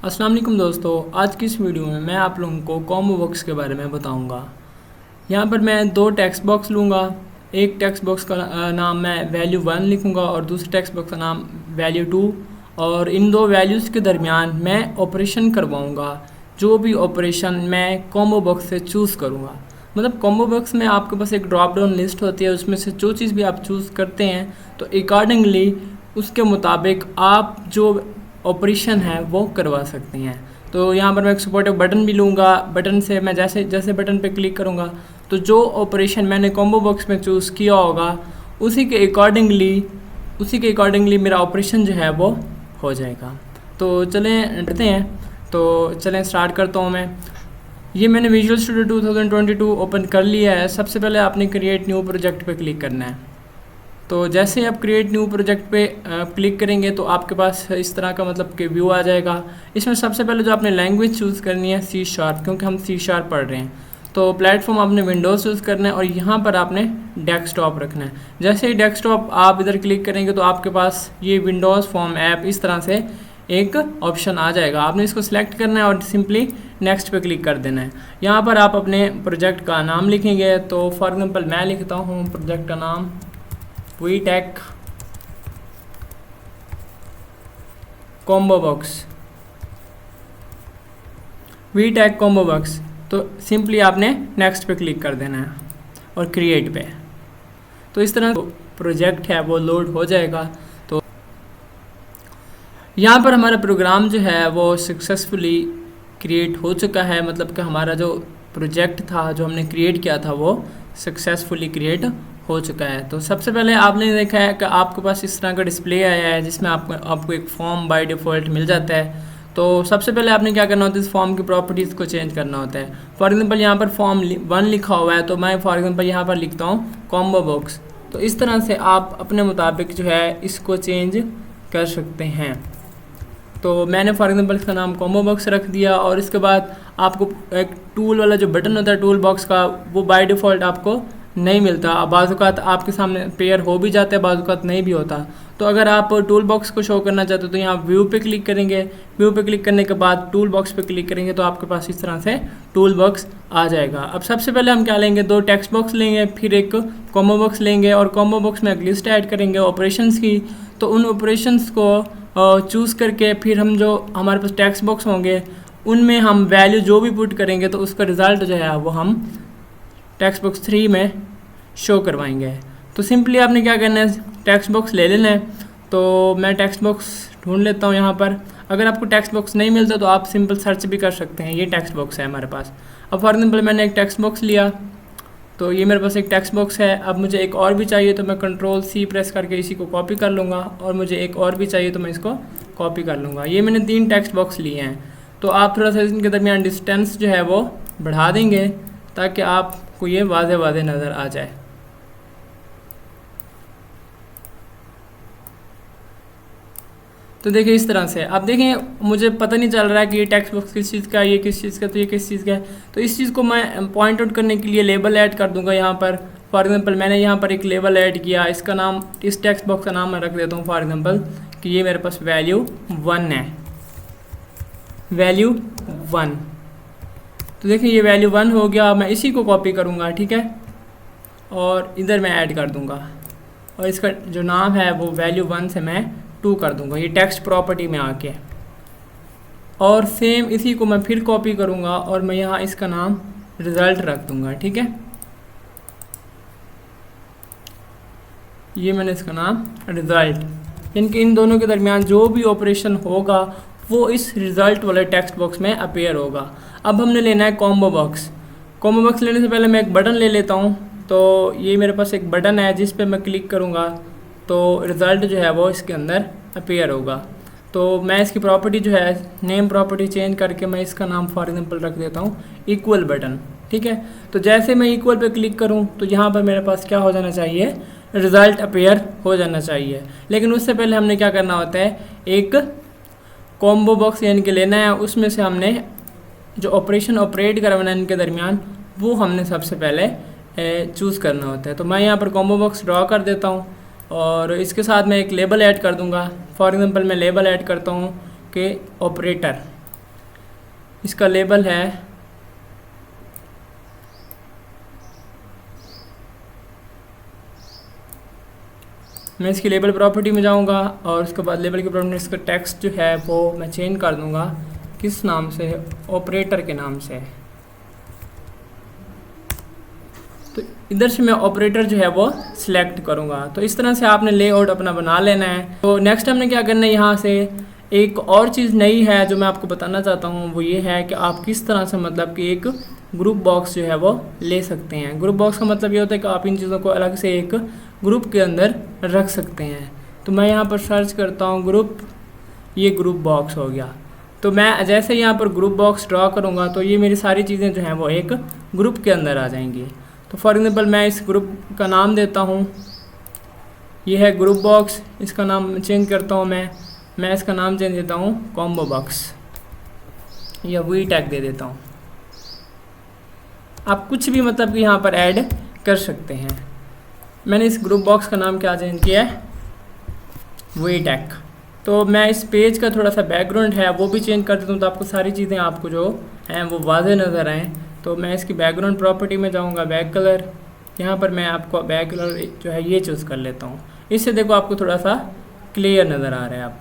अस्सलाम वालेकुम दोस्तों, आज की इस वीडियो में मैं आप लोगों को कॉम्बो बॉक्स के बारे में बताऊंगा। यहाँ पर मैं दो टेक्स्ट बॉक्स लूँगा। एक टेक्स्ट बॉक्स का नाम मैं वैल्यू 1 लिखूँगा और दूसरे टेक्स्ट बॉक्स का नाम वैल्यू 2, और इन दो वैल्यूज़ के दरमियान मैं ऑपरेशन करवाऊँगा। जो भी ऑपरेशन मैं कॉम्बो बॉक्स से चूज़ करूँगा, मतलब कॉम्बो बॉक्स में आपके पास एक ड्रॉप डाउन लिस्ट होती है, उसमें से जो चीज़ भी आप चूज़ करते हैं तो अकॉर्डिंगली उसके मुताबिक आप जो ऑपरेशन है वो करवा सकते हैं। तो यहाँ पर मैं एक सपोर्टिव बटन भी लूँगा। बटन से मैं जैसे जैसे बटन पे क्लिक करूँगा तो जो ऑपरेशन मैंने कॉम्बो बॉक्स में चूज़ किया होगा उसी के अकॉर्डिंगली मेरा ऑपरेशन जो है वो हो जाएगा। तो चलें डरते हैं, तो चलें स्टार्ट करता हूँ मैं। ये मैंने विजुअल स्टूडियो 2022 ओपन कर लिया है। सबसे पहले आपने क्रिएट न्यू प्रोजेक्ट पे क्लिक करना है। तो जैसे ही आप क्रिएट न्यू प्रोजेक्ट पे क्लिक करेंगे तो आपके पास इस तरह का मतलब कि व्यू आ जाएगा। इसमें सबसे पहले जो आपने लैंग्वेज चूज़ करनी है C#, क्योंकि हम C# पढ़ रहे हैं। तो प्लेटफॉर्म आपने विंडोज़ चूज़ करना है और यहाँ पर आपने डेस्कटॉप रखना है। जैसे ही डेस्कटॉप आप इधर क्लिक करेंगे तो आपके पास ये विंडोज़ फॉर्म ऐप इस तरह से एक ऑप्शन आ जाएगा। आपने इसको सिलेक्ट करना है और सिंपली नेक्स्ट पे क्लिक कर देना है। यहाँ पर आप अपने प्रोजेक्ट का नाम लिखेंगे। तो फॉर एग्जांपल मैं लिखता हूँ प्रोजेक्ट का नाम वीटेक कॉम्बो बॉक्स। तो सिंपली आपने नेक्स्ट पे क्लिक कर देना है और क्रिएट पे। तो इस तरह प्रोजेक्ट है वो लोड हो जाएगा। तो यहाँ पर हमारा प्रोग्राम जो है वो सक्सेसफुली क्रिएट हो चुका है, मतलब कि हमारा जो प्रोजेक्ट था जो हमने क्रिएट किया था वो सक्सेसफुली क्रिएट हो चुका है। तो सबसे पहले आपने देखा है कि आपके पास इस तरह का डिस्प्ले आया है जिसमें आपको एक फॉर्म बाय डिफ़ॉल्ट मिल जाता है। तो सबसे पहले आपने क्या करना होता है, इस फॉर्म की प्रॉपर्टीज़ को चेंज करना होता है। फॉर एग्जांपल यहाँ पर फॉर्म 1 लिखा हुआ है, तो मैं फॉर एग्जांपल यहाँ पर लिखता हूँ कॉम्बो बॉक्स। तो इस तरह से आप अपने मुताबिक जो है इसको चेंज कर सकते हैं। तो मैंने फॉर एग्जांपल इसका नाम कॉम्बो बॉक्स रख दिया। और इसके बाद आपको एक टूल वाला जो बटन होता है टूल बॉक्स का, वो बाय डिफ़ॉल्ट आपको नहीं मिलता। बाज़-औक़ात आपके सामने पेयर हो भी जाता है, बाज़-औक़ात नहीं भी होता। तो अगर आप टूल बॉक्स को शो करना चाहते हो तो यहाँ व्यू पे क्लिक करेंगे। व्यू पे क्लिक करने के बाद टूल बॉक्स पे क्लिक करेंगे तो आपके पास इस तरह से टूल बॉक्स आ जाएगा। अब सबसे पहले हम क्या लेंगे, दो टेक्स्ट बॉक्स लेंगे, फिर एक कॉम्बो बॉक्स लेंगे और कॉम्बो बॉक्स में एक लिस्ट ऐड करेंगे ऑपरेशंस की। तो उन ऑपरेशंस को चूज़ करके फिर हम जो हमारे पास टेक्स्ट बॉक्स होंगे उनमें हम वैल्यू जो भी पुट करेंगे तो उसका रिज़ल्ट जो है वो हम टेक्स्ट बॉक्स 3 में शो करवाएंगे। तो सिंपली आपने क्या करना है, टेक्स्ट बॉक्स ले लेना है। तो मैं टेक्स्ट बॉक्स ढूंढ लेता हूँ यहाँ पर। अगर आपको टेक्स्ट बॉक्स नहीं मिलता तो आप सिंपल सर्च भी कर सकते हैं। ये टेक्स्ट बॉक्स है हमारे पास। अब फॉर एग्जांपल मैंने एक टेक्स्ट बॉक्स लिया, तो ये मेरे पास एक टेक्स्ट बॉक्स है। अब मुझे एक और भी चाहिए तो मैं Ctrl+C प्रेस करके इसी को कॉपी कर लूँगा, और मुझे एक और भी चाहिए तो मैं इसको कॉपी कर लूँगा। ये मैंने 3 टेक्स्ट बॉक्स लिए हैं। तो आप थोड़ा सा इनके दरमियान डिस्टेंस जो है वो बढ़ा देंगे ताकि आपको ये वाज़े नज़र आ जाए। तो देखिए इस तरह से आप देखें, मुझे पता नहीं चल रहा है कि ये टेक्स्ट बॉक्स किस चीज़ का है, ये किस चीज़ का, तो ये किस चीज़ का है। तो इस चीज़ को मैं पॉइंट आउट करने के लिए लेबल ऐड कर दूंगा यहाँ पर। फॉर एग्जांपल मैंने यहाँ पर एक लेबल ऐड किया, इसका नाम, इस टेक्स्ट बॉक्स का नाम मैं रख देता हूँ फॉर एग्जांपल कि ये मेरे पास वैल्यू 1 है, वैल्यू 1। तो देखिए ये वैल्यू 1 हो गया। मैं इसी को कॉपी करूँगा, ठीक है, और इधर मैं ऐड कर दूँगा और इसका जो नाम है वो वैल्यू 1 से मैं 2 कर दूंगा, ये टेक्स्ट प्रॉपर्टी में आके। और सेम इसी को मैं फिर कॉपी करूंगा और मैं यहाँ इसका नाम रिज़ल्ट रख दूंगा, ठीक है। ये मैंने इसका नाम रिज़ल्ट। इनके इन दोनों के दरमियान जो भी ऑपरेशन होगा वो इस रिज़ल्ट वाले टेक्स्ट बॉक्स में अपीयर होगा। अब हमने लेना है कॉम्बो बॉक्स। कॉम्बो बॉक्स लेने से पहले मैं एक बटन ले लेता हूँ। तो ये मेरे पास एक बटन है जिस पे मैं क्लिक करूँगा तो रिज़ल्ट जो है वो इसके अंदर अपीयर होगा। तो मैं इसकी प्रॉपर्टी जो है नेम प्रॉपर्टी चेंज करके मैं इसका नाम फॉर एग्जांपल रख देता हूँ इक्वल बटन, ठीक है। तो जैसे मैं इक्वल पे क्लिक करूँ तो यहाँ पर मेरे पास क्या हो जाना चाहिए, रिज़ल्ट अपीयर हो जाना चाहिए। लेकिन उससे पहले हमने क्या करना होता है, एक कॉम्बो बॉक्स यानी कि लेना है, उसमें से हमने जो ऑपरेशन ऑपरेट करवाना है इनके दरमियान वो हमने सबसे पहले चूज़ करना होता है। तो मैं यहाँ पर कॉम्बो बॉक्स ड्रॉ कर देता हूँ और इसके साथ मैं एक लेबल ऐड कर दूंगा। फॉर एग्जांपल मैं लेबल ऐड करता हूँ कि ऑपरेटर, इसका लेबल है मैं इसकी लेबल प्रॉपर्टी में जाऊंगा और उसके बाद लेबल की प्रॉपर्टी इसका टेक्स्ट जो है वो मैं चेंज कर दूंगा, किस नाम से, ऑपरेटर के नाम से। तो इधर से मैं ऑपरेटर जो है वो सिलेक्ट करूंगा। तो इस तरह से आपने लेआउट अपना बना लेना है। तो नेक्स्ट हमने क्या करना है, यहाँ से एक और चीज़ नई है जो मैं आपको बताना चाहता हूँ, वो ये है कि आप किस तरह से मतलब कि एक ग्रुप बॉक्स जो है वो ले सकते हैं। ग्रुप बॉक्स का मतलब ये होता है कि आप इन चीज़ों को अलग से एक ग्रुप के अंदर रख सकते हैं। तो मैं यहाँ पर सर्च करता हूँ ग्रुप, ये ग्रुप बॉक्स हो गया। तो मैं जैसे यहाँ पर ग्रुप बॉक्स ड्रॉ करूँगा तो ये मेरी सारी चीज़ें जो हैं वो एक ग्रुप के अंदर आ जाएंगी। तो फॉर एग्ज़ाम्पल मैं इस ग्रुप का नाम देता हूँ, ये है ग्रुप बॉक्स, इसका नाम चेंज करता हूँ मैं इसका नाम चेंज देता हूँ कॉम्बो बॉक्स या वी टैग दे देता हूँ। आप कुछ भी मतलब कि यहाँ पर ऐड कर सकते हैं। मैंने इस ग्रुप बॉक्स का नाम क्या चेंज किया है, वी टैग। तो मैं इस पेज का थोड़ा सा बैकग्राउंड है वो भी चेंज कर देता हूँ, तो आपको सारी चीज़ें आपको जो हैं वो वाज़ेह नज़र आएँ। तो मैं इसकी बैकग्राउंड प्रॉपर्टी में जाऊँगा, बैक कलर, यहाँ पर मैं आपको बैक कलर जो है ये चूज़ कर लेता हूँ। इससे देखो आपको थोड़ा सा क्लियर नज़र आ रहा है आप।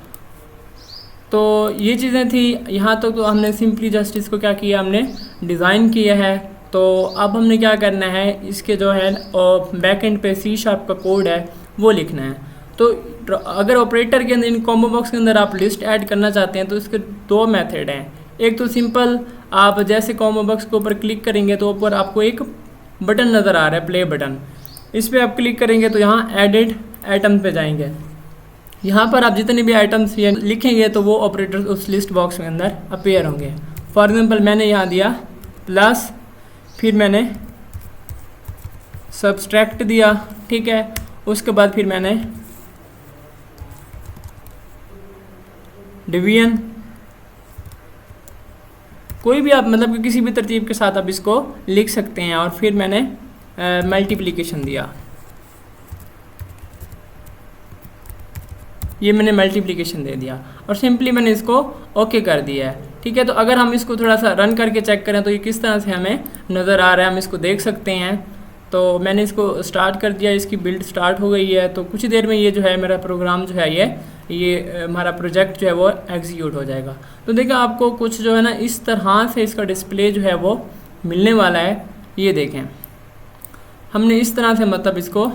तो ये चीज़ें थी यहाँ तक। तो हमने सिंपली जस्ट इसको क्या किया, हमने डिज़ाइन किया है। तो अब हमने क्या करना है, इसके जो है बैक एंड पे C# का कोड है वो लिखना है। तो अगर ऑपरेटर के अंदर, इन कॉम्बो बॉक्स के अंदर आप लिस्ट ऐड करना चाहते हैं तो इसके दो मेथड हैं। एक तो सिंपल, आप जैसे कॉम्बो बॉक्स के ऊपर क्लिक करेंगे तो ऊपर आपको एक बटन नज़र आ रहा है, प्ले बटन, इस पर आप क्लिक करेंगे तो यहाँ एडिट आइटम पे जाएंगे। यहाँ पर आप जितने भी आइटम्स ये लिखेंगे तो वो ऑपरेटर उस लिस्ट बॉक्स के अंदर अपीयर होंगे। फॉर एग्जांपल मैंने यहाँ दिया प्लस, फिर मैंने सब्सट्रैक्ट दिया, ठीक है। उसके बाद फिर मैंने डिवीजन, कोई भी आप मतलब कि किसी भी तरतीब के साथ आप इसको लिख सकते हैं। और फिर मैंने मल्टीप्लिकेशन दिया, ये मैंने मल्टीप्लिकेशन दे दिया और सिंपली मैंने इसको ओके कर दिया है, ठीक है। तो अगर हम इसको थोड़ा सा रन करके चेक करें तो ये किस तरह से हमें नज़र आ रहा है, हम इसको देख सकते हैं। तो मैंने इसको स्टार्ट कर दिया, इसकी बिल्ड स्टार्ट हो गई है। तो कुछ देर में ये जो है मेरा प्रोग्राम जो है ये हमारा प्रोजेक्ट जो है वो एग्जीक्यूट हो जाएगा। तो देखिए आपको कुछ जो है ना इस तरह से इसका डिस्प्ले जो है वो मिलने वाला है। ये देखें हमने इस तरह से मतलब इसको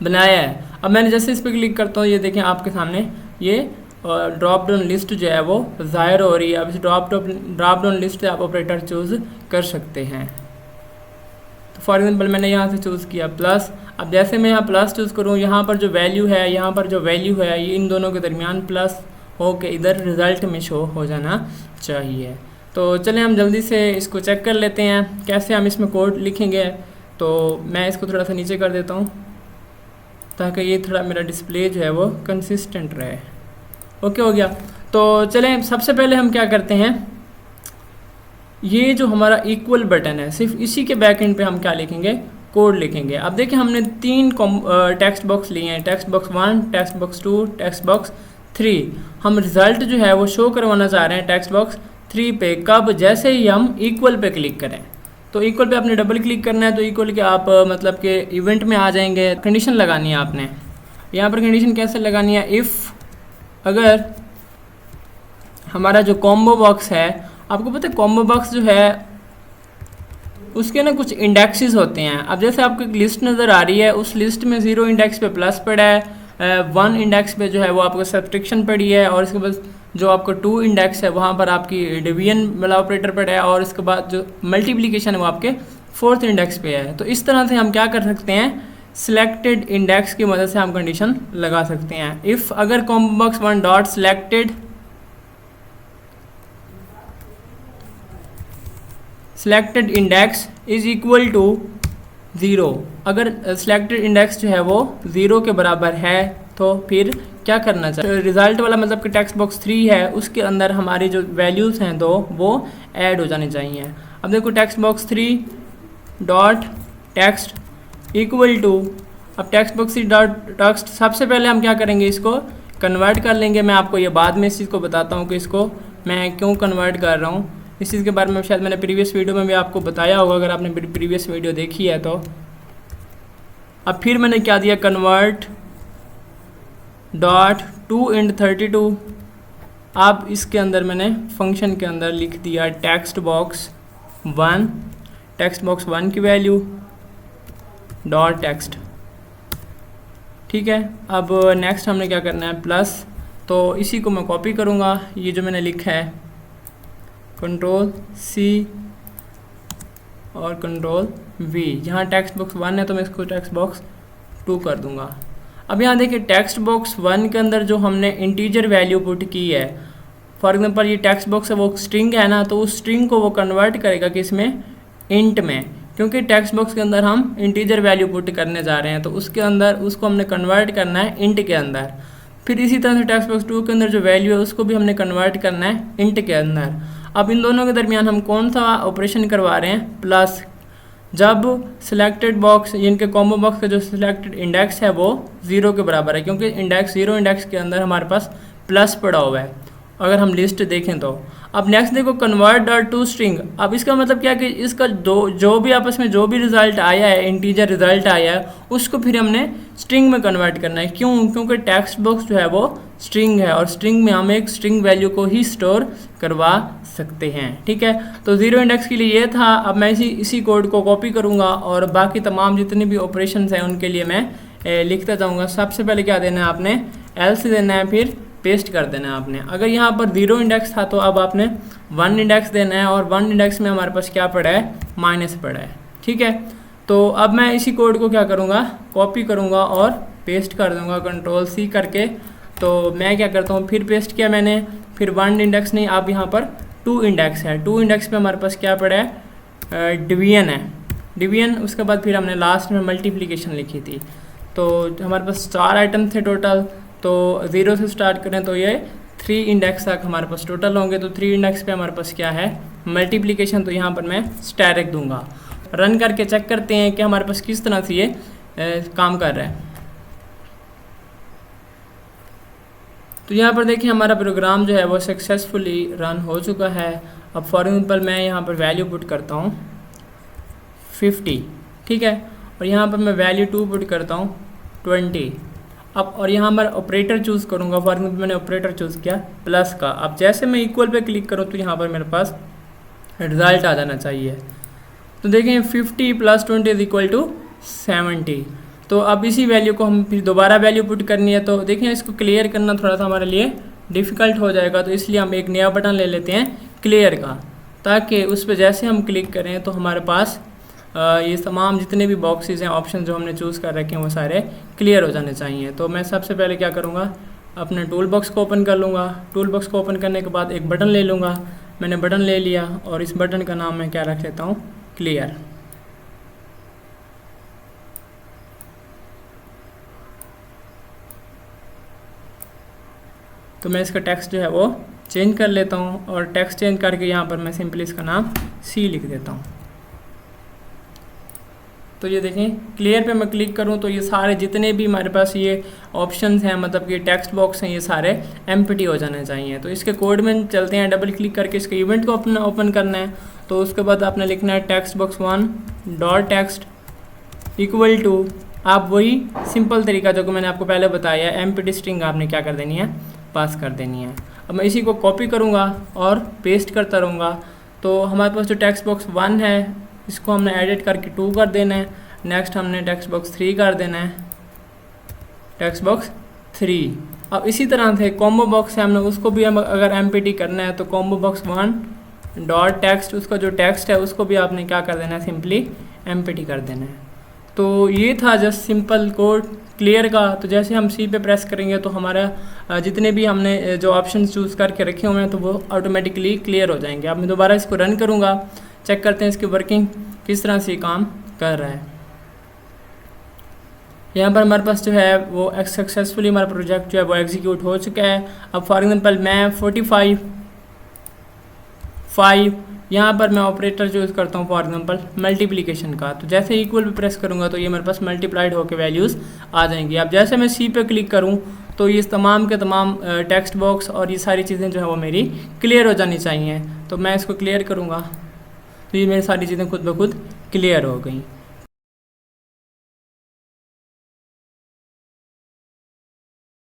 बनाया है। अब मैंने जैसे इस पर क्लिक करता हूँ, ये देखें आपके सामने ये ड्रॉप डाउन लिस्ट जो है वो ज़ाहिर हो रही है। अब इस ड्रॉप डाउन लिस्ट से आप ऑपरेटर चूज़ कर सकते हैं। तो फॉर एग्जांपल मैंने यहाँ से चूज़ किया प्लस। अब जैसे मैं यहाँ प्लस चूज़ करूँ, यहाँ पर जो वैल्यू है, यहाँ पर जो वैल्यू है ये इन दोनों के दरमियान प्लस हो के इधर रिज़ल्ट में शो हो जाना चाहिए। तो चलें हम जल्दी से इसको चेक कर लेते हैं कैसे हम इसमें कोड लिखेंगे। तो मैं इसको थोड़ा सा नीचे कर देता हूँ ताकि ये थोड़ा मेरा डिस्प्ले जो है वो कंसिस्टेंट रहे। ओके हो गया। तो चलें सबसे पहले हम क्या करते हैं, ये जो हमारा इक्वल बटन है सिर्फ इसी के बैक एंड पे हम क्या लिखेंगे, कोड लिखेंगे। अब देखिए हमने 3 टेक्स्ट बॉक्स लिए हैं, text box 1, text box 2, text box 3। हम रिज़ल्ट जो है वो शो करवाना चाह रहे हैं टेक्स्ट बॉक्स 3 पे। कब, जैसे ही हम इक्वल पे क्लिक करें। तो इक्वल पे आपने डबल क्लिक करना है। तो इक्वल के आप मतलब के इवेंट में आ जाएंगे। कंडीशन लगानी है आपने, यहाँ पर कंडीशन कैसे लगानी है, इफ़ अगर हमारा जो कॉम्बो बॉक्स है, आपको पता है कॉम्बो बॉक्स जो है उसके ना कुछ इंडेक्सेस होते हैं। अब जैसे आपको एक लिस्ट नज़र आ रही है, उस लिस्ट में 0 इंडेक्स पे प्लस पड़ा है, 1 इंडेक्स पे जो है वो आपको सब्सट्रैक्शन पड़ी है, और इसके बाद जो आपको 2 इंडेक्स है वहाँ पर आपकी डिवीजन वाला ऑपरेटर पड़ा है, और इसके बाद जो मल्टीप्लिकेशन है वो आपके 4th इंडेक्स पे है। तो इस तरह से हम क्या कर सकते हैं, सिलेक्टेड इंडेक्स की मदद से हम कंडीशन लगा सकते हैं। इफ़ अगर combo box 1 dot selected index is equal to 0, अगर सिलेक्टेड इंडेक्स जो है वो 0 के बराबर है तो फिर क्या करना चाहिए, रिज़ल्ट वाला मतलब कि टेक्स्ट बॉक्स 3 है उसके अंदर हमारी जो वैल्यूज़ हैं तो वो ऐड हो जानी चाहिए। अब देखो text box 3 dot text equal to, अब टेक्स्ट बॉक्स 3 डॉट टेक्स्ट, सबसे पहले हम क्या करेंगे, इसको कन्वर्ट कर लेंगे। मैं आपको ये बाद में इस चीज़ को बताता हूँ कि इसको मैं क्यों कन्वर्ट कर रहा हूँ इस चीज़ के बारे में शायद मैंने प्रीवियस वीडियो में भी आपको बताया होगा, अगर आपने प्रीवियस वीडियो देखी है तो। अब फिर मैंने क्या दिया, कन्वर्ट डॉट 2 × 32। अब इसके अंदर मैंने फंक्शन के अंदर लिख दिया टेक्स्ट बॉक्स 1, टेक्स्ट बॉक्स 1 की वैल्यू डॉट टेक्स्ट। ठीक है, अब नेक्स्ट हमने क्या करना है, प्लस। तो इसी को मैं कॉपी करूँगा, ये जो मैंने लिखा है Ctrl+C और Ctrl+V। यहाँ टेक्स्ट बॉक्स 1 है तो मैं इसको टेक्स्ट बॉक्स 2 कर दूँगा। अब यहाँ देखिए टेक्स्ट बॉक्स 1 के अंदर जो हमने इंटीजर वैल्यू पुट की है, फॉर एग्जांपल ये टेक्स्ट बॉक्स है वो स्ट्रिंग है ना, तो उस स्ट्रिंग को वो कन्वर्ट करेगा किस में, इंट में, क्योंकि टेक्स्ट बॉक्स के अंदर हम इंटीजर वैल्यू पुट करने जा रहे हैं, तो उसके अंदर उसको हमने कन्वर्ट करना है इंट के अंदर। फिर इसी तरह से टेक्स्ट बॉक्स 2 के अंदर जो वैल्यू है उसको भी हमने कन्वर्ट करना है इंट के अंदर। अब इन दोनों के दरमियान हम कौन सा ऑपरेशन करवा रहे हैं, प्लस। जब सिलेक्टेड बॉक्स इनके कॉम्बो बॉक्स का जो सिलेक्टेड इंडेक्स है वो 0 के बराबर है, क्योंकि इंडेक्स 0 इंडेक्स के अंदर हमारे पास प्लस पड़ा हुआ है अगर हम लिस्ट देखें तो। अब नेक्स्ट देखो कन्वर्ट डॉट टू स्ट्रिंग। अब इसका मतलब क्या कि इसका जो भी आपस में जो भी रिजल्ट आया है, इंटीजर रिजल्ट आया है, उसको फिर हमने स्ट्रिंग में कन्वर्ट करना है। क्यों? क्योंकि टेक्स्ट बॉक्स जो है वो स्ट्रिंग है और स्ट्रिंग में हम एक स्ट्रिंग वैल्यू को ही स्टोर करवा सकते हैं। ठीक है, तो 0 इंडेक्स के लिए ये था। अब मैं इसी कोड को कॉपी करूँगा और बाकी तमाम जितने भी ऑपरेशन हैं उनके लिए मैं लिखता जाऊँगा। सबसे पहले क्या देना है आपने, एल्स देना है, फिर पेस्ट कर देना है आपने। अगर यहाँ पर 0 इंडेक्स था तो अब आपने 1 इंडेक्स देना है, और 1 इंडेक्स में हमारे पास क्या पड़ा है, माइनस पड़ा है। ठीक है, तो अब मैं इसी कोड को क्या करूँगा, कॉपी करूँगा और पेस्ट कर दूँगा Ctrl+C करके। तो मैं क्या करता हूँ, फिर पेस्ट किया मैंने, फिर 1 इंडेक्स नहीं, अब यहाँ पर 2 इंडेक्स है। 2 इंडेक्स पे हमारे पास क्या पड़ा है, डिवीजन है, डिवीजन। उसके बाद फिर हमने लास्ट में मल्टीप्लिकेशन लिखी थी। तो हमारे पास 4 आइटम थे टोटल, तो 0 से स्टार्ट करें तो ये 3 इंडेक्स तक हमारे पास टोटल होंगे। तो 3 इंडेक्स पे हमारे पास क्या है, मल्टीप्लिकेशन। तो यहाँ पर मैं स्टैटिक दूंगा। रन करके चेक करते हैं कि हमारे पास किस तरह से ये काम कर रहा है। तो यहाँ पर देखिए हमारा प्रोग्राम जो है वो सक्सेसफुली रन हो चुका है। अब फॉर एग्जांपल मैं यहाँ पर वैल्यू पुट करता हूँ 50, ठीक है, और यहाँ पर मैं वैल्यू 2 पुट करता हूँ 20। अब और यहाँ मैं ऑपरेटर चूज़ करूँगा। फॉर एग्जांपल मैंने ऑपरेटर चूज़ किया प्लस का। अब जैसे मैं इक्वल पे क्लिक करूँ तो यहाँ पर मेरे पास रिजल्ट आ जाना चाहिए। तो देखें 50 + 20 = 70। तो अब इसी वैल्यू को हम फिर दोबारा वैल्यू पुट करनी है। तो देखें इसको क्लियर करना थोड़ा सा हमारे लिए डिफ़िकल्ट हो जाएगा, तो इसलिए हम एक नया बटन ले लेते हैं क्लियर का, ताकि उस पर जैसे हम क्लिक करें तो हमारे पास ये तमाम जितने भी बॉक्सेस हैं, ऑप्शन जो हमने चूज़ कर रखे हैं वो सारे क्लियर हो जाने चाहिए। तो मैं सबसे पहले क्या करूँगा, अपने टूल बॉक्स को ओपन कर लूँगा। टूल बॉक्स को ओपन करने के बाद एक बटन ले लूँगा। मैंने बटन ले लिया और इस बटन का नाम मैं क्या रख लेता हूँ, क्लियर। तो मैं इसका टेक्स्ट जो है वो चेंज कर लेता हूँ, और टेक्स्ट चेंज करके यहाँ पर मैं सिंपली इसका नाम सी लिख देता हूँ। तो ये देखें क्लियर पे मैं क्लिक करूँ तो ये सारे जितने भी हमारे पास ये ऑप्शंस हैं, मतलब कि टेक्स्ट बॉक्स हैं, ये सारे एम्प्टी हो जाने चाहिए। तो इसके कोड में चलते हैं। डबल क्लिक करके इसके इवेंट को अपना ओपन करना है। तो उसके बाद आपने लिखना है text box 1 dot text equal to, आप वही सिंपल तरीका जो कि मैंने आपको पहले बताया है, एम्प्टी स्ट्रिंग आपने क्या कर देनी है, पास कर देनी है। अब मैं इसी को कॉपी करूँगा और पेस्ट करता रहूँगा। तो हमारे पास जो टेक्स्ट बॉक्स 1 है इसको हमने एडिट करके 2 कर देना है। नेक्स्ट हमने टेक्स्ट बॉक्स 3 कर देना है, टेक्स्ट बॉक्स 3। अब इसी तरह से कॉम्बो बॉक्स है, हमने उसको भी हम अगर एम्प्टी करना है तो कॉम्बो बॉक्स 1 डॉट टेक्स्ट, उसका जो टेक्स्ट है उसको भी आपने क्या कर देना है, सिंपली एम्प्टी कर देना है। तो ये था जस्ट सिंपल कोड क्लियर का। तो जैसे हम सी पे प्रेस करेंगे तो हमारा जितने भी हमने जो ऑप्शन चूज़ करके रखे हुए हैं तो वो ऑटोमेटिकली क्लियर हो जाएंगे। अब मैं दोबारा इसको रन करूँगा, चेक करते हैं इसकी वर्किंग किस तरह से काम कर रहा है। यहाँ पर हमारे पास जो है वो सक्सेसफुली हमारा प्रोजेक्ट जो है वो एग्जीक्यूट हो चुका है। अब फॉर एग्जांपल मैं 45 यहाँ पर मैं ऑपरेटर चूज़ करता हूँ, फॉर एग्जांपल मल्टीप्लिकेशन का। तो जैसे इक्वल पे प्रेस करूँगा तो ये मेरे पास मल्टीप्लाइड होकर वैल्यूज़ आ जाएंगी। अब जैसे मैं सी पे क्लिक करूँ तो ये तमाम के तमाम टेक्स्ट बॉक्स और ये सारी चीज़ें जो है वो मेरी क्लियर हो जानी चाहिए। तो मैं इसको क्लियर करूँगा तो ये मेरी सारी चीज़ें खुद ब खुद क्लियर हो गई।